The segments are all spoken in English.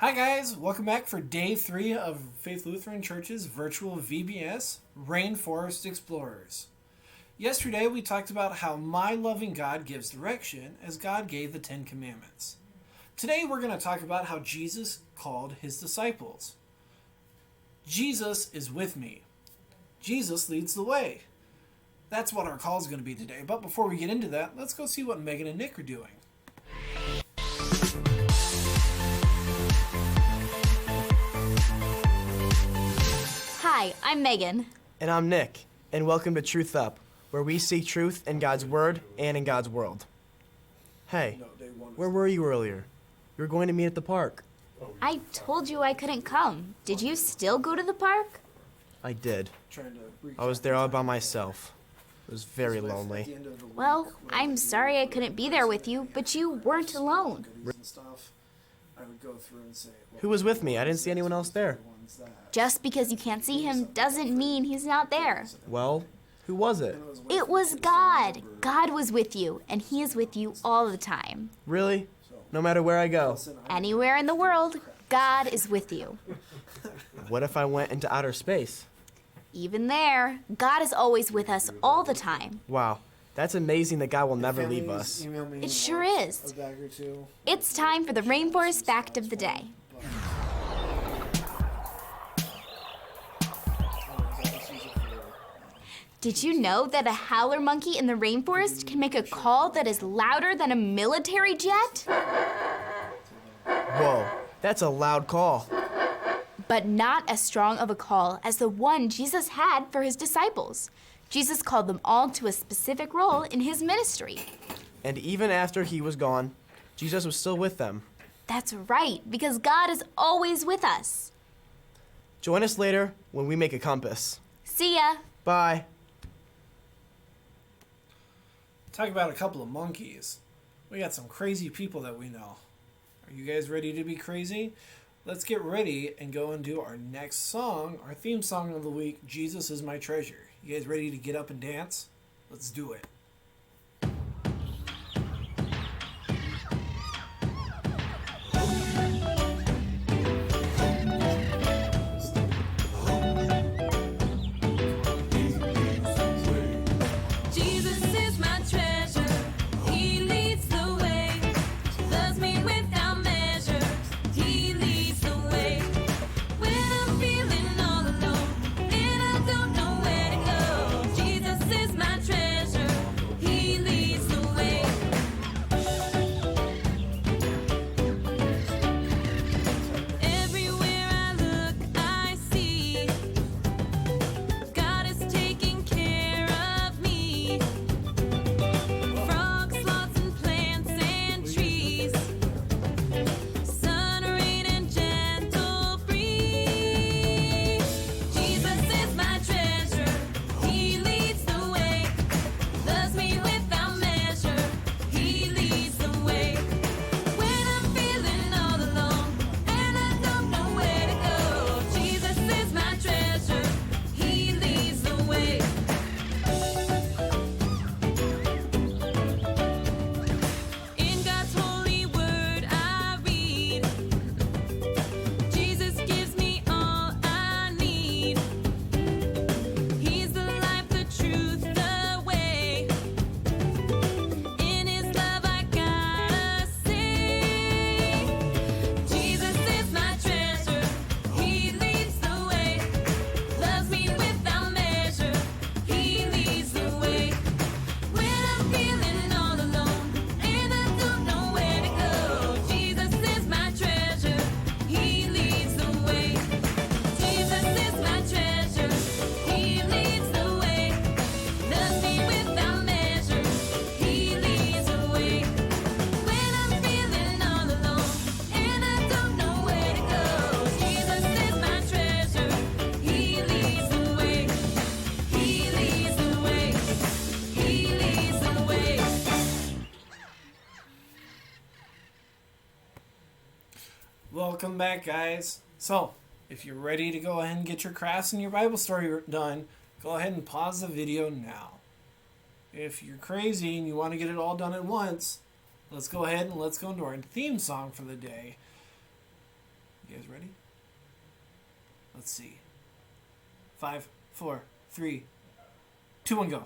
Hi guys, welcome back for day 3 of Faith Lutheran Church's virtual VBS, Rainforest Explorers. Yesterday we talked about how my loving God gives direction as God gave the 10 Commandments. Today we're going to talk about how Jesus called his disciples. Jesus is with me. Jesus leads the way. That's what our call is going to be today. But before we get into that, let's go see what Megan and Nick are doing. Hi, I'm Megan. And I'm Nick, and welcome to Truth Up, where we seek truth in God's Word and in God's world. Hey, where were you earlier? You were going to meet at the park. I told you I couldn't come. Did you still go to the park? I did. I was there all by myself. It was very lonely. Well, I'm sorry I couldn't be there with you, but you weren't alone. Who was with me? I didn't see anyone else there. Just because you can't see him doesn't mean he's not there. Well, who was it? It was God. God was with you, and he is with you all the time. Really? No matter where I go? Anywhere in the world, God is with you. What if I went into outer space? Even there, God is always with us all the time. Wow, that's amazing that God will never leave us. It sure is. It's time for the Rainforest Fact of the Day. Did you know that a howler monkey in the rainforest can make a call that is louder than a military jet? Whoa, that's a loud call. But not as strong of a call as the one Jesus had for his disciples. Jesus called them all to a specific role in his ministry. And even after he was gone, Jesus was still with them. That's right, because God is always with us. Join us later when we make a compass. See ya. Bye. Talk about a couple of monkeys. We got some crazy people that we know. Are you guys ready to be crazy? Let's get ready and go and do our next song, our theme song of the week, Jesus is My Treasure. You guys ready to get up and dance? Let's do it. Welcome back, guys. So, if you're ready to go ahead and get your crafts and your Bible story done, go ahead and pause the video now. If you're crazy and you want to get it all done at once, let's go ahead and let's go into our theme song for the day. You guys ready? Let's see. 5, 4, 3, 2, 1, go.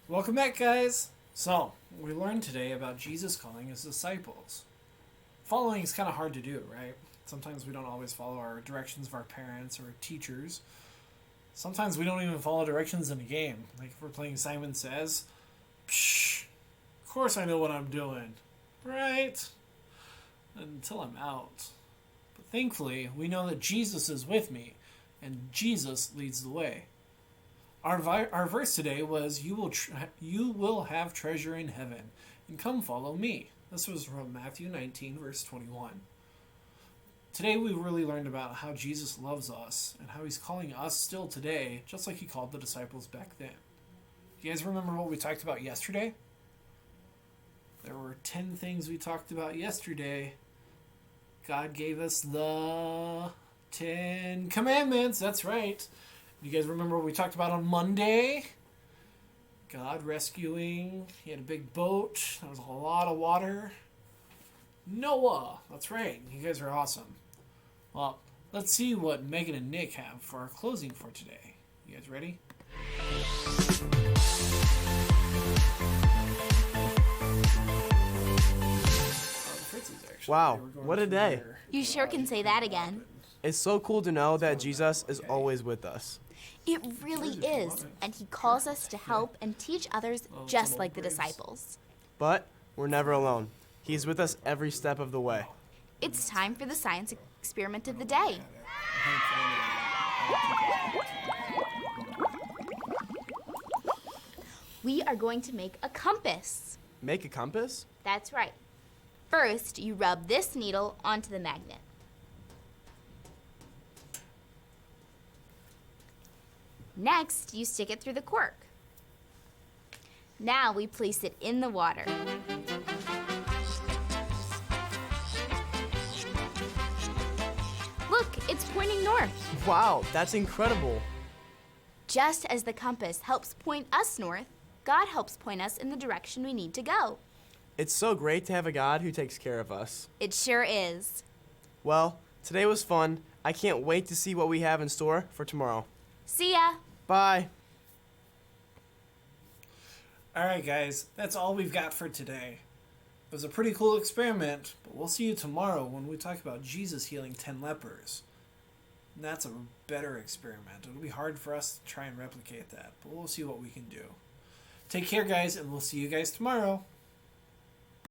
Welcome back, guys. So, we learned today about Jesus calling his disciples. Following is kind of hard to do, right? Sometimes we don't always follow our directions of our parents or teachers. Sometimes we don't even follow directions in a game. Like if we're playing Simon Says, psh, of course I know what I'm doing, right? Until I'm out. But thankfully, we know that Jesus is with me, and Jesus leads the way. Our verse today was, you will have treasure in heaven, and come follow me. This was from Matthew 19, verse 21. Today we really learned about how Jesus loves us, and how he's calling us still today, just like he called the disciples back then. You guys remember what we talked about yesterday? There were 10 things we talked about yesterday. God gave us the 10 commandments, that's right. You guys remember what we talked about on Monday? God rescuing. He had a big boat. There was a lot of water. Noah. That's right. You guys are awesome. Well, let's see what Megan and Nick have for our closing for today. You guys ready? Wow, what a day. You sure can say that again. It's so cool to know that Jesus is always with us. It really is, and he calls us to help and teach others just like the disciples. But we're never alone. He's with us every step of the way. It's time for the science experiment of the day. We are going to make a compass. Make a compass? That's right. First, you rub this needle onto the magnet. Next, you stick it through the cork. Now we place it in the water. Look, it's pointing north. Wow, that's incredible. Just as the compass helps point us north, God helps point us in the direction we need to go. It's so great to have a God who takes care of us. It sure is. Well, today was fun. I can't wait to see what we have in store for tomorrow. See ya. Bye. All right, guys, that's all we've got for today. It was a pretty cool experiment, but we'll see you tomorrow when we talk about Jesus healing 10 lepers. And that's a better experiment. It'll be hard for us to try and replicate that, but we'll see what we can do. Take care, guys, and we'll see you guys tomorrow.